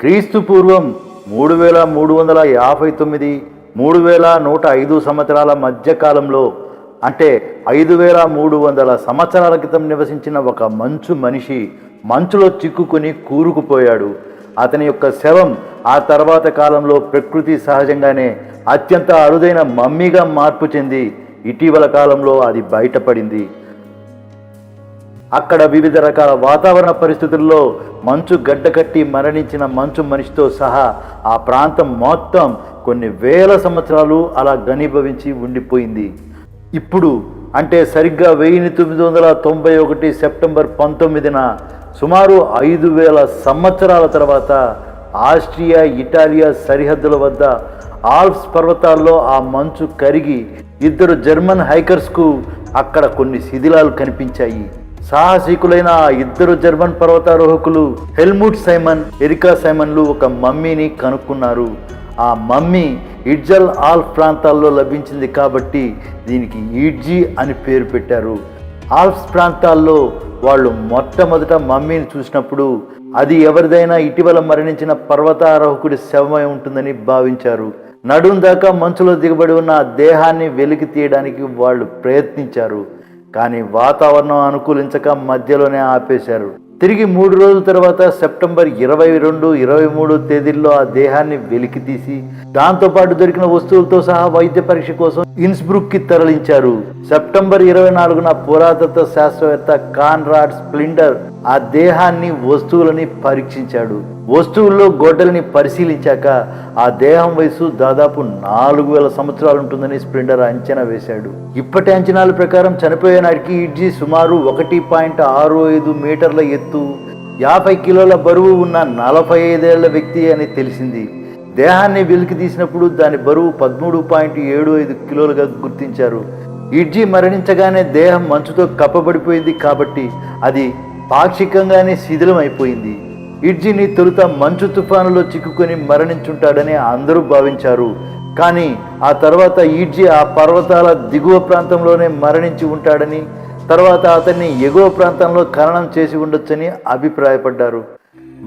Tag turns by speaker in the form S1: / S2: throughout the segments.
S1: క్రీస్తు పూర్వం 3359 3105 సంవత్సరాల మధ్యకాలంలో అంటే 5300 సంవత్సరాల క్రితం నివసించిన ఒక మంచు మనిషి మంచులో చిక్కుకొని కూరుకుపోయాడు. అతని యొక్క శవం ఆ తర్వాత కాలంలో ప్రకృతి సహజంగానే అత్యంత అరుదైన మమ్మీగా మార్పు చెంది ఇటీవల కాలంలో అది బయటపడింది. అక్కడ వివిధ రకాల వాతావరణ పరిస్థితుల్లో మంచు గడ్డకట్టి మరణించిన మంచు మనిషితో సహా ఆ ప్రాంతం మొత్తం కొన్ని వేల సంవత్సరాలు అలా ఘనీభవించి ఉండిపోయింది. ఇప్పుడు అంటే సరిగ్గా 1991 సెప్టెంబర్ 19న సుమారు 5000 సంవత్సరాల తర్వాత ఆస్ట్రియా ఇటాలియా సరిహద్దుల వద్ద ఆల్ప్స్ పర్వతాల్లో ఆ మంచు కరిగి 2 జర్మన్ హైకర్స్కు అక్కడ కొన్ని శిథిలాలు కనిపించాయి. సాహసికులైన ఆ 2 జర్మన్ పర్వతారోహకులు హెల్ముట్ సైమన్, ఎరికా సైమన్లు ఒక మమ్మీని కనుక్కున్నారు. ఆ మమ్మీ ఇడ్జల్ ఆల్ప్ ప్రాంతాల్లో లభించింది కాబట్టి దీనికి ఈడ్జీ అని పేరు పెట్టారు. ఆల్ప్స్ ప్రాంతాల్లో వాళ్ళు మొట్టమొదట మమ్మీని చూసినప్పుడు అది ఎవరిదైనా ఇటీవల మరణించిన పర్వతారోహకుడి శవమై ఉంటుందని భావించారు. నడుం దాకా మంచులో దిగబడి ఉన్న ఆ దేహాన్ని వెలికి తీయడానికి వాళ్ళు ప్రయత్నించారు. కానీ వాతావరణం అనుకూలించక మధ్యలోనే ఆపేశారు. తిరిగి 3 రోజుల తర్వాత సెప్టెంబర్ 22, 23 తేదీల్లో ఆ దేహాన్ని వెలికి తీసి దాంతోపాటు దొరికిన వస్తువులతో సహా వైద్య పరీక్ష కోసం ఇన్స్బ్రుక్కి తరలించారు. సెప్టెంబర్ 24న పురాతత్వ శాస్త్రవేత్త కాన్రాడ్ స్ప్లింటర్ ఆ దేహాన్ని వస్తువులని పరీక్షించాడు. వస్తువుల్లో గొడ్డలిని పరిశీలించాక ఆ దేహం వయసు దాదాపు 4000 సంవత్సరాలు ఉంటుందని స్ప్లింటర్ అంచనా వేశాడు. ఇప్పటి అంచనాల ప్రకారం చనిపోయే నాటికి ఈడ్జీ సుమారు 1.65 మీటర్ల ఎత్తు, 50 కిలోల బరువు ఉన్న 45 ఏళ్ల వ్యక్తి అని తెలిసింది. దేహాన్ని వెలికి తీసినప్పుడు దాని బరువు 13.75 కిలోలుగా గుర్తించారు. ఈడ్జీ మరణించగానే దేహం మంచుతో కప్పబడిపోయింది కాబట్టి అది పాక్షికంగానే శిథిలం అయిపోయింది. ఈడ్జీని తొలుత మంచు తుఫానులో చిక్కుకొని మరణించుంటాడని అందరూ భావించారు. కానీ ఆ తర్వాత ఈడ్జీ ఆ పర్వతాల దిగువ ప్రాంతంలోనే మరణించి ఉంటాడని, తర్వాత అతన్ని ఎగువ ప్రాంతంలో ఖననం చేసి ఉండొచ్చని అభిప్రాయపడ్డారు.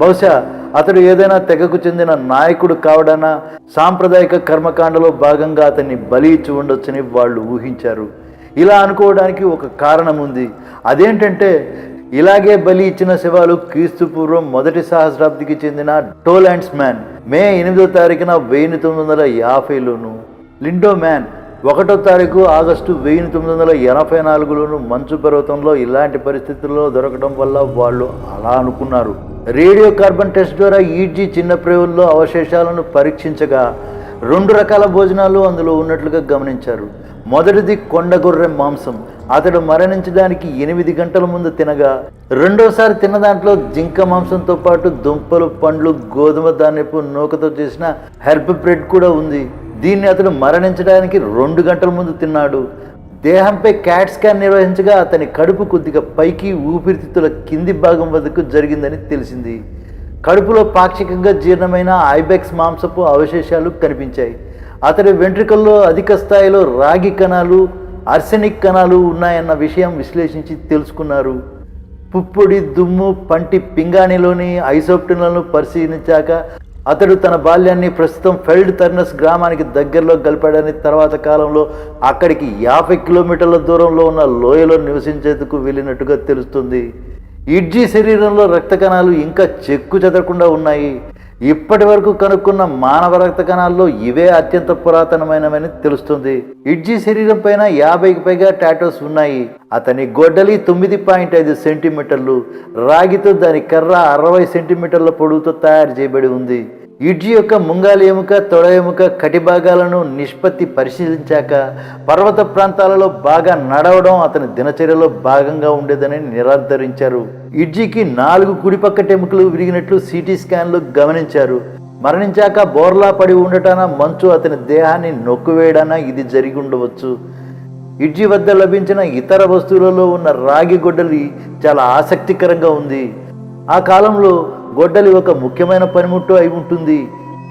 S1: బహుశా అతడు ఏదైనా తెగకు చెందిన నాయకుడు కావడాన సాంప్రదాయిక కర్మకాండలో భాగంగా అతన్ని బలి ఇచ్చి ఉండొచ్చని వాళ్ళు ఊహించారు. ఇలా అనుకోవడానికి ఒక కారణం ఉంది. అదేంటంటే ఇలాగే బలి ఇచ్చిన శవాలు క్రీస్తు పూర్వం 1వ సహస్రాబ్దికి చెందిన టోలాండ్స్ మ్యాన్ మే 8వ తారీఖున 1950లోను, లిండో మ్యాన్ 1వ తారీఖు ఆగస్టు 1984లోను మంచు పర్వతంలో ఇలాంటి పరిస్థితుల్లో దొరకడం వల్ల వాళ్ళు అలా అనుకున్నారు. రేడియో కార్బన్ టెస్ట్ ద్వారా ఈడ్జీ చిన్న ప్రేవుల్లో అవశేషాలను పరీక్షించగా 2 రకాల భోజనాలు అందులో ఉన్నట్లుగా గమనించారు. మొదటిది కొండగొర్రె మాంసం. అతడు మరణించడానికి 8 గంటల ముందు తినగా, రెండోసారి తిన్న దాంట్లో జింక మాంసంతో పాటు దుంపలు, పండ్లు, గోధుమ ధాన్యపు నూకతో చేసిన హెర్బ్ బ్రెడ్ కూడా ఉంది. దీన్ని అతడు మరణించడానికి 2 గంటల ముందు తిన్నాడు. దేహంపై క్యాట్ స్కాన్ నిర్వహించగా అతని కడుపు కొద్దిగా పైకి, ఊపిరితిత్తుల కింది భాగం వద్దకు జరిగిందని తెలిసింది. కడుపులో పాక్షికంగా జీర్ణమైన ఐబెక్స్ మాంసపు అవశేషాలు కనిపించాయి. అతడి వెంట్రుకల్లో అధిక స్థాయిలో రాగి కణాలు, ఆర్సెనిక్ కణాలు ఉన్నాయన్న విషయం విశ్లేషించి తెలుసుకున్నారు. పుప్పొడి, దుమ్ము, పంటి పింగాణిలోని ఐసోప్టిన్లను పరిశీలించాక అతడు తన బాల్యాన్ని ప్రస్తుతం ఫెల్డ్ థర్నస్ గ్రామానికి దగ్గరలో గడిపాడని, తర్వాత కాలంలో అక్కడికి 50 కిలోమీటర్ల దూరంలో ఉన్న లోయలో నివసించేందుకు వెళ్ళినట్టుగా తెలుస్తుంది. ఈడ్జీ శరీరంలో రక్త కణాలు ఇంకా చెక్కు చెదరకుండా ఉన్నాయి. ఇప్పటి వరకు కనుక్కున్న మానవ రక్త కణాల్లో ఇవే అత్యంత పురాతనమైనవని తెలుస్తుంది. ఈడ్జీ శరీరం పైన 50కి పైగా టాటోస్ ఉన్నాయి. అతని గొడ్డలి 9.5 సెంటీమీటర్లు, రాగితో దాని కర్ర 60 సెంటీమీటర్ల పొడవుతో తయారు చేయబడి ఉంది. ఈడ్జీ యొక్క ముంగాలి ఎముక, తొడ ఎముక, కటి భాగాలను నిష్పత్తి పరిశీలించాక పర్వత ప్రాంతాలలో బాగా నడవడం అతని దినచర్యలో భాగంగా ఉండేదని నిర్ధారించారు. ఈడ్జీకి 4 కుడిపక్క ఎముకలు విరిగినట్లు సిటీ స్కాన్లు గమనించారు. మరణించాక బోర్లా పడి ఉండటాన, మంచు అతని దేహాన్ని నొక్కువేయడాన ఇది జరిగి ఉండవచ్చు. ఈడ్జీ వద్ద లభించిన ఇతర వస్తువులలో ఉన్న రాగి గొడ్డలి చాలా ఆసక్తికరంగా ఉంది. ఆ కాలంలో గొడ్డలి ఒక ముఖ్యమైన పనిముట్టు అయి ఉంటుంది.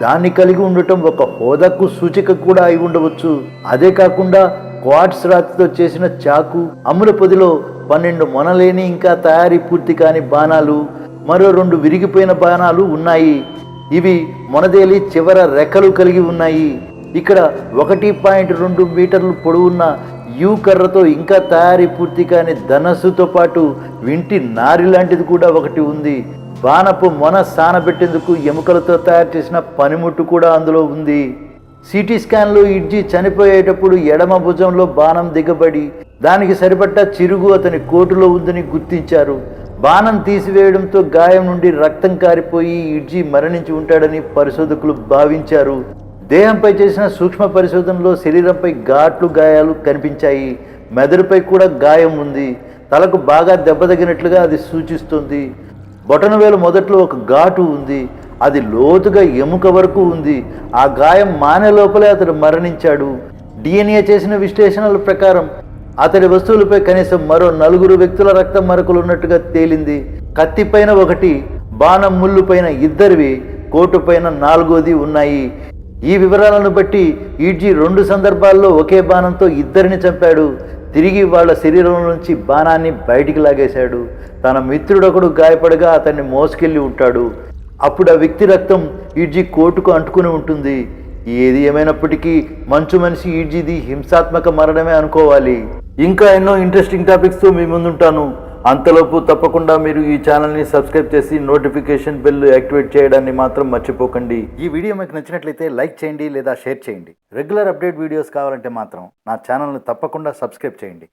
S1: దాన్ని కలిగి ఉండటం ఒక హోదాకు సూచిక కూడా అయి ఉండవచ్చు. అదే కాకుండా క్వార్ట్స్ రాతితో చేసిన చాకు, అమ్ముల పొదిలో 12 మొనలేని ఇంకా తయారీ పూర్తి కాని బాణాలు, మరో 2 విరిగిపోయిన బాణాలు ఉన్నాయి. ఇవి మొనదేలి చివర రెక్కలు కలిగి ఉన్నాయి. ఇక్కడ 1.2 మీటర్లు పొడవున్న యూ కర్రతో ఇంకా తయారీ పూర్తి కాని ధనస్సుతో పాటు వింటి నారి లాంటిది కూడా ఒకటి ఉంది. బాణపు మొన సానబెట్టేందుకు ఎముకలతో తయారు చేసిన పనిముట్టు కూడా అందులో ఉంది. సిటీ స్కాన్లో ఇడ్జీ చనిపోయేటప్పుడు ఎడమ భుజంలో బాణం దిగబడి దానికి సరిపడ్డ చిరుగు అతని కోటులో ఉందని గుర్తించారు. బాణం తీసివేయడంతో గాయం నుండి రక్తం కారిపోయి ఇడ్జీ మరణించి ఉంటాడని పరిశోధకులు భావించారు. దేహంపై చేసిన సూక్ష్మ పరిశోధనలో శరీరంపై ఘాట్లు గాయాలు కనిపించాయి. మెదడుపై కూడా గాయం ఉంది. తలకు బాగా దెబ్బ తగినట్లుగా అది సూచిస్తుంది. బొటనవేలు మొదట్లో ఒక ఘాటు ఉంది. అది లోతుగా ఎముక వరకు ఉంది. ఆ గాయం మానే లోపలే అతడు మరణించాడు. DNA చేసిన విశ్లేషణల ప్రకారం అతడి వస్తువులపై కనీసం మరో 4 వ్యక్తుల రక్త మరకలు ఉన్నట్టుగా తేలింది. కత్తిపైన 1, బాణం ముళ్ళు పైన 2, కోటు పైన 4ది ఉన్నాయి. ఈ వివరాలను బట్టి ఈడ్జీ 2 సందర్భాల్లో ఒకే బాణంతో 2ని చంపాడు. తిరిగి వాళ్ళ శరీరం నుంచి బాణాన్ని బయటికి లాగేశాడు. తన మిత్రుడొకడు గాయపడగా అతన్ని మోసుకెళ్ళి ఉంటాడు. అప్పుడు ఆ వ్యక్తి రక్తం ఈడ్జీ కోటుకు అంటుకుని ఉంటుంది. ఏది ఏమైనప్పటికీ మంచు మనిషి ఈడ్జీది హింసాత్మక మరణమే అనుకోవాలి. ఇంకా ఎన్నో ఇంట్రెస్టింగ్ టాపిక్స్తో మీ ముందుంటాను. అంతలోపు తప్పకుండా మీరు ఈ ఛానల్ని సబ్స్క్రైబ్ చేసి నోటిఫికేషన్ బెల్ యాక్టివేట్ చేయడాన్ని మాత్రం మర్చిపోకండి. ఈ వీడియో మీకు నచ్చినట్లయితే లైక్ చేయండి లేదా షేర్ చేయండి. రెగ్యులర్ అప్డేట్ వీడియోస్ కావాలంటే మాత్రం నా ఛానల్ని తప్పకుండా సబ్స్క్రైబ్ చేయండి.